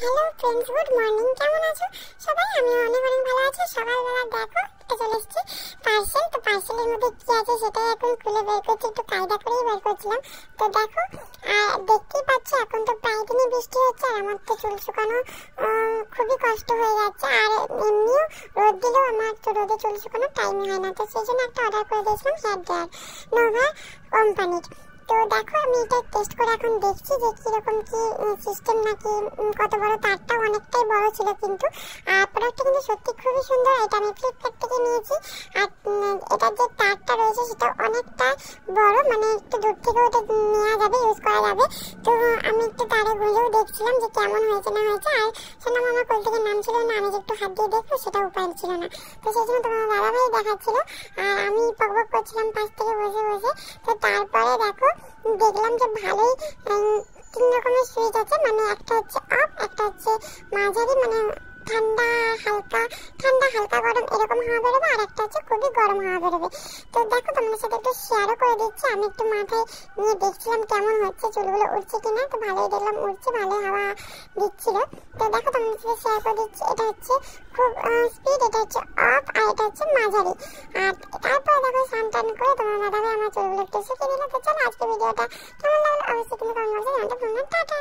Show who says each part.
Speaker 1: Hello friends, good morning. কেমন আছো সবাই? আমি অনেক অনেক ভালো আছি। সকালবেলা দেখো এটা চলে এসেছি পার্সেল। তো পার্সেলের মধ্যে কি আছে সেটাই এখন খুলে বের করছি, একটু কায়দা করেই বের করছিলাম। তো দেখো, দেখতেই পাচ্ছ এখন তো প্রায় দিনই বৃষ্টি হচ্ছে, আর আমার তো চুল শুকানো খুবই কষ্ট হয়ে যাচ্ছে। আর এমনিও রোদ দিলেও আমার তো রোদে চুল শুকানো টাইমই হয় না। তো সেই জন্য একটা অর্ডার করে দিয়েছিলাম হেয়ার ড্রায়ার নোভা কোম্পানির। তো দেখো আমি এটা টেস্ট করে এখন দেখছি যে কিরকম কি সিস্টেম, নাকি কত বড়। তারটা অনেকটাই বড় ছিল, কিন্তু প্রোডাক্টটা কিন্তু সত্যি খুবই সুন্দর। এটা আমি ফ্লিপকার্ট থেকে নিয়েছি। আর এটার যে তারটা রয়েছে সেটা অনেকটা বড়, মানে একটু দূর থেকে ওটা নেওয়া যাবে, ইউজ করা যাবে। তো আমি একটু তারে গুলেও দেখছিলাম যে কেমন হয়েছে না হয়েছে। আর শুনলাম আমার কোল থেকে নাম ছিল না, আমি যে একটু হাত দিয়ে দেখবো সেটা উপায় ছিল না। তো সেই জন্য তোমার দাদাভাই দেখাচ্ছিল আর আমি পকপক করছিলাম পাশ থেকে বসে বসে। তো তারপরে দেখো দেখলাম যে ভালোই তিন রকমের সুইচ আছে, মানে একটা হচ্ছে অফ, একটা হচ্ছে মাঝারি, মানে ঠান্ডা হালকা গরম এরকম হাওয়া বেরোবে, আর একটা হচ্ছে খুবই গরম হাওয়া বেরোবে। তো দেখো তোমাদের সাথে একটু শেয়ারও করে দিচ্ছি। আমি একটু মাথায় নিয়ে দেখছিলাম কেমন হচ্ছে, চুলগুলো উঠছে কিনা। তো ভালোই দেখলাম উঠছে, ভালোই হাওয়া দিচ্ছিল। তো দেখো তোমাদের সাথে শেয়ার করে দিচ্ছি। এটা হচ্ছে খুব স্পিড, এটা হচ্ছে অফ, আর এটা হচ্ছে মাঝারি। আর তারপরে দেখো সানটান করে তোমার দাদাভাই আমার চুলগুলো একটু শুকিয়ে দিল। তো চলো আজকে ভিডিওটা কেমন লাগলো অবশ্যই কিন্তু কমেন্ট বক্সে জানাতে ভুলবেন না। টাটা।